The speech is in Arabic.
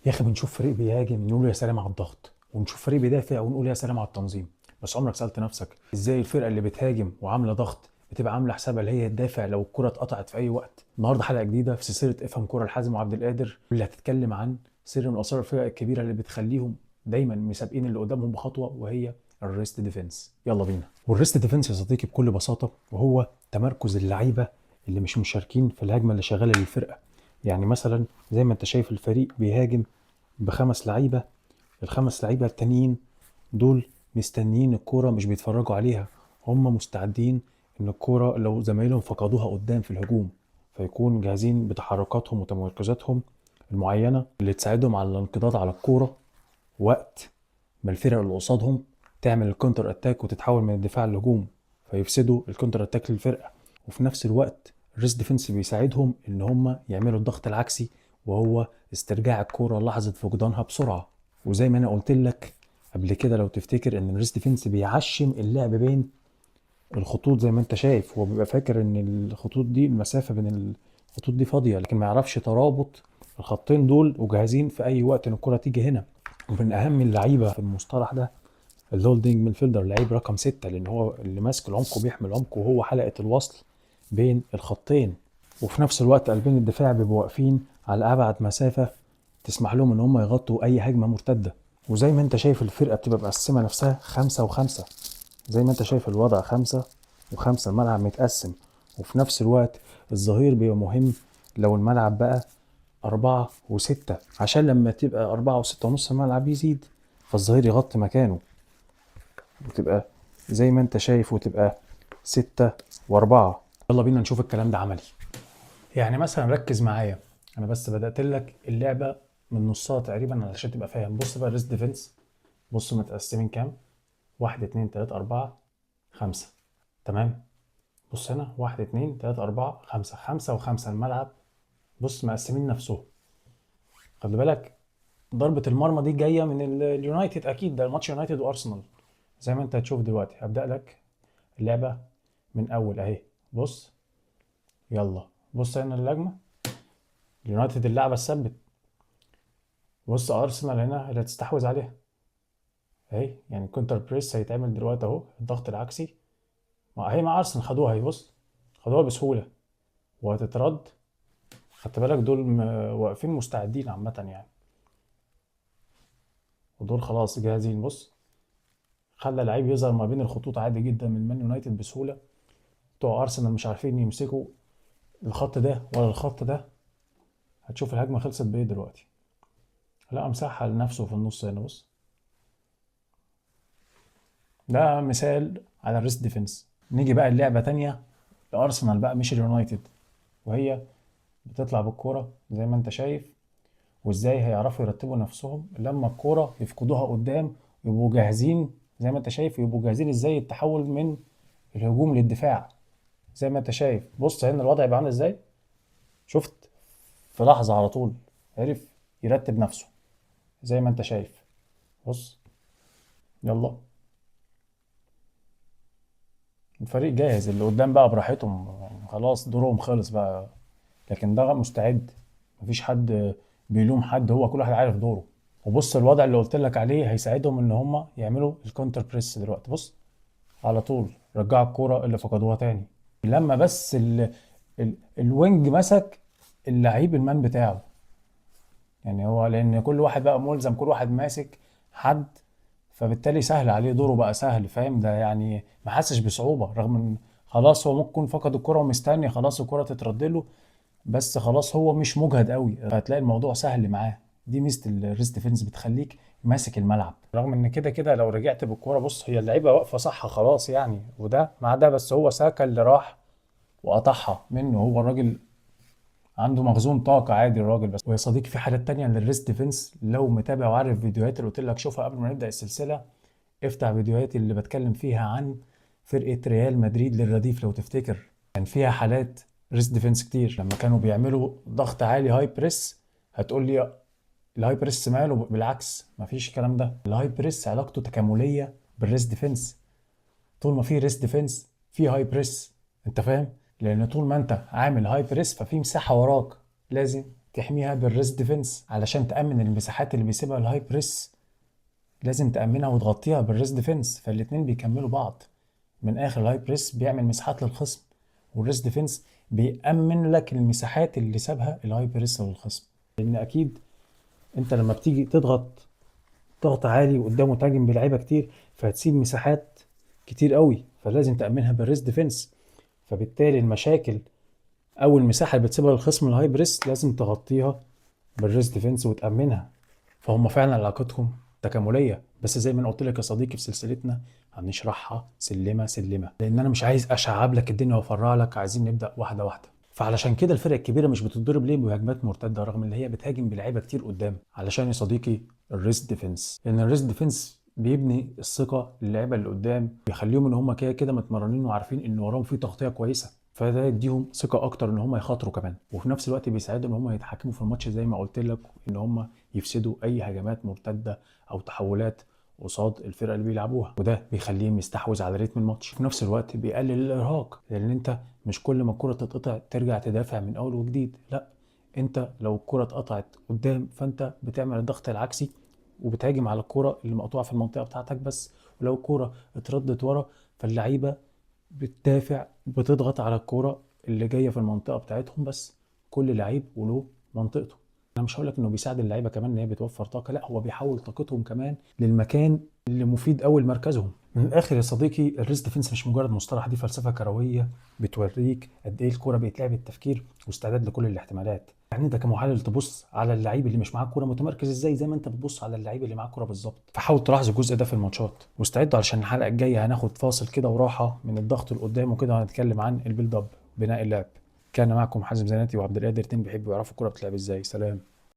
يا اخي بنشوف فريق بيهاجم نقول يا سلام على الضغط، ونشوف فريق بيدافع ونقول يا سلام على التنظيم. بس عمرك سألت نفسك ازاي الفرقة اللي بتهاجم وعاملة ضغط بتبقى عاملة حسابها اللي هي تدافع لو الكرة اتقطعت في اي وقت؟ النهارده حلقة جديدة في سلسلة افهم كرة الحازم وعبد القادر، اللي هتتكلم عن سر من اسرار الفرق الكبيرة اللي بتخليهم دايما مسابقين اللي قدامهم بخطوة، وهي الريست ديفense. يلا بينا. والريست ديفنس يا صديقي بكل بساطة وهو تمركز اللعيبة اللي مش مشاركين في الهجمة اللي شغالة للفرقة. يعني مثلا زي ما انت شايف الفريق بيهاجم بخمس لعيبة، الخمس لعيبة التانيين دول مستنيين الكورة، مش بيتفرجوا عليها، هم مستعدين ان الكورة لو زمايلهم فقدوها قدام في الهجوم فيكون جاهزين بتحركاتهم وتمركزاتهم المعينة اللي تساعدهم على الانقضاض على الكورة وقت ما الفرق اللي قصادهم تعمل الكونتر اتاك وتتحول من الدفاع للهجوم فيفسدوا الكونتر اتاك للفرقة. وفي نفس الوقت الريست ديفنس بيساعدهم ان هم يعملوا الضغط العكسي، وهو استرجاع الكورة لحظة فقدانها بسرعة. وزي ما انا قلت لك قبل كده لو تفتكر ان الريست ديفنس بيعشم اللعب بين الخطوط، زي ما انت شايف هو بيبقى فاكر ان الخطوط دي المسافة بين الخطوط دي فاضية، لكن ما يعرفش ترابط الخطين دول وجاهزين في اي وقت ان الكرة تيجي هنا. ومن اهم اللعيبة في المصطلح ده الهولدنج ميدفيلدر، لعيب رقم 6، لان هو اللي ماسك العمق وبيحمل العمق وهو حلقة الوصل بين الخطين. وفي نفس الوقت قلبين الدفاع بيبقوا واقفين على ابعد مسافة تسمح لهم ان هم يغطوا اي هجمة مرتدة. وزي ما انت شايف الفرقة بتبقى مقسمة نفسها 5 و5، زي ما انت شايف الوضع 5 و5، الملعب متقسم. وفي نفس الوقت الظهير بيبقى مهم لو الملعب بقى 4 و6، عشان لما تبقى 4 و6 ونص الملعب يزيد فالظهير يغطي مكانه وتبقى زي ما انت شايف، وتبقى 6 و4. يلا بينا نشوف الكلام ده عملي. يعني مثلا ركز معايا، انا بس بدأت لك اللعبة من نصها تقريبا علشان تبقى فاهم. بص بقى الريست ديفنس، بص متقسمين كام؟ 1 2 3 4 5. تمام. بص هنا 1 2 3 4 5، 5 و5 الملعب. بص مقسمين نفسهم. خلي بالك ضربة المرمى دي جاية من اليونايتد، أكيد ده ماتش يونايتد وأرسنال. زي ما أنت هتشوف دلوقتي هبدأ لك اللعبة من أول أهي. بص يلا، بص هنا اللجمة اليونايتد اللعبة الثبت. بص أرسنال هنا اللي هتستحوذ عليها أهي، يعني كونتر بريس هيتعمل دلوقتي أهو، الضغط العكسي. ما هي مع أرسنال خدوها أهي، بص خدوها بسهولة وهتترد. خدت بالك دول واقفين مستعدين عامة يعني، ودول خلاص جاهزين. بص خلى لعيب يظهر ما بين الخطوط عادي جدا من مان يونايتد بسهولة. بتوع أرسنال مش عارفين يمسكوا الخط ده ولا الخط ده. هتشوف الهجمة خلصت بإيه دلوقتي. لا مساحة لنفسه في النص هنا. بص ده مثال على الريست ديفنس. نيجي بقى اللعبة تانية لأرسنال بقى مش اليونايتد، وهي بتطلع بالكورة زي ما انت شايف، وازاي هيعرفوا يرتبوا نفسهم لما الكورة يفقدوها قدام، يبقوا جاهزين. زي ما انت شايف يبقوا جاهزين ازاي التحول من الهجوم للدفاع. زي ما انت شايف بص هنا الوضع يبقى عامل ازاي. شفت في لحظة على طول عرف يرتب نفسه زي ما انت شايف. بص يلا الفريق جاهز، اللي قدام بقى براحتهم يعني خلاص دورهم خلص بقى، لكن ده مستعد. مفيش حد بيلوم حد، هو كل واحد عارف دوره. وبص الوضع اللي قلت لك عليه هيساعدهم ان هم يعملوا الكونتر بريس دلوقتي. بص على طول رجعوا الكوره اللي فقدوها تاني لما بس الوينج مسك اللعيب المان بتاعه. يعني هو لان كل واحد بقى ملزم، كل واحد ماسك حد، فبالتالي سهل عليه دوره بقى سهل، فاهم ده يعني ما حسش بصعوبة، رغم ان خلاص هو ممكن يكون فقد الكرة ومستني خلاص الكرة تترد له، بس خلاص هو مش مجهد قوي فهتلاقي الموضوع سهل معاه. دي ميزة الريست ديفنس، بتخليك ماسك الملعب رغم ان كده كده لو رجعت بالكرة. بص هي اللعيبة واقفة صح خلاص يعني، وده مع ده، بس هو ساكا اللي راح وقطعها منه. هو الراجل عنده مخزون طاقة عادي الراجل. بس ويا صديقي في حالات تانية للريست ديفنس، لو متابع وعارف فيديوهات اللي قلت لك شوفها قبل ما نبدأ السلسلة، افتح فيديوهاتي اللي بتكلم فيها عن فرقة ريال مدريد للرديف. لو تفتكر كان فيها حالات ريست ديفنس كتير لما كانوا بيعملوا ضغط عالي هاي بريس. هتقول لي الهاي بريس ماله؟ بالعكس مفيش الكلام ده، الهاي بريس علاقته تكاملية بالريست ديفنس. طول ما في ريست ديفنس في هاي بريس، انت فاهم؟ لان طول ما انت عامل هاي بريس ففي مساحة وراك لازم تحميها بالريس ديفنس علشان تأمن المساحات اللي بيسيبها الهاي بريس، لازم تأمنها وتغطيها بالريس ديفنس، فالاتنين بيكملوا بعض. من اخر الهاي بريس بيعمل مساحات للخصم، والريس ديفنس بيأمن لك المساحات اللي سابها الهاي بريس للخصم. لان اكيد انت لما بتيجي تضغط ضغط عالي قدامه تهاجم بلعيبه كتير، فهتسيب مساحات كتير قوي، فلازم تأمنها بالريس ديفنس. فبالتالي المشاكل او المساحه اللي بتسيبها للخصم الهاي بريس لازم تغطيها بالريس ديفنس وتأمنها. فهم فعلا علاقتهم تكامليه، بس زي ما انا قلت لك يا صديقي في سلسلتنا هنشرحها سلمه سلمه، لان انا مش عايز اشعب لك الدنيا وافرع لك، عايزين نبدا واحده واحده. فعلشان كده الفرق الكبيره مش بتتضرب ليه بهجمات مرتده رغم ان هي بتهاجم بلعيبه كتير قدام، علشان يا صديقي الريس ديفنس، لان الريس ديفنس بيبني الثقه للعيبه اللي قدام، بيخليهم ان هم كده كده متمرنين وعارفين ان وراهم في تغطيه كويسه، فده يديهم ثقه اكتر ان هم يخاطروا كمان، وفي نفس الوقت بيساعدهم ان هم يتحكموا في الماتش زي ما قلت لك، ان هم يفسدوا اي هجمات مرتده او تحولات قصاد الفرقه اللي بيلعبوها، وده بيخليهم يستحوذ على رتم الماتش. في نفس الوقت بيقلل الارهاق، لان انت مش كل ما الكره تتقطع ترجع تدافع من اول وجديد، لا، انت لو الكره اتقطعت قدام فانت بتعمل الضغط العكسي وبتهاجم على الكره اللي مقطوعه في المنطقه بتاعتك بس، ولو الكره اتردت ورا فاللعيبه بتدافع بتضغط على الكرة اللي جاية في المنطقة بتاعتهم بس. كل لعيب وله منطقته. انا مش هقولك انه بيساعد اللعيبة كمان ان هي بتوفر طاقة، لا، هو بيحول طاقتهم كمان للمكان اللي مفيد قوي لمركزهم. من الاخر يا صديقي الريس ديفنس مش مجرد مصطلح، دي فلسفة كروية بتوريك قد ايه الكرة بيتلعب بالتفكير واستعداد لكل الاحتمالات. يعني انت كمحلل تبص على اللعيب اللي مش معاه كوره متمركز ازاي، زي ما انت بتبص على اللعيب اللي معاه كوره بالظبط. فحاول تلاحظ الجزء ده في الماتشات، واستعدوا علشان الحلقه الجايه هناخد فاصل كده وراحه من الضغط لقدام وكده، وهنتكلم عن البيلد اب، بناء اللعب. كان معكم حازم زناتي وعبد القادر، اتنين بيحبوا يعرفوا الكوره بتلعب ازاي. سلام.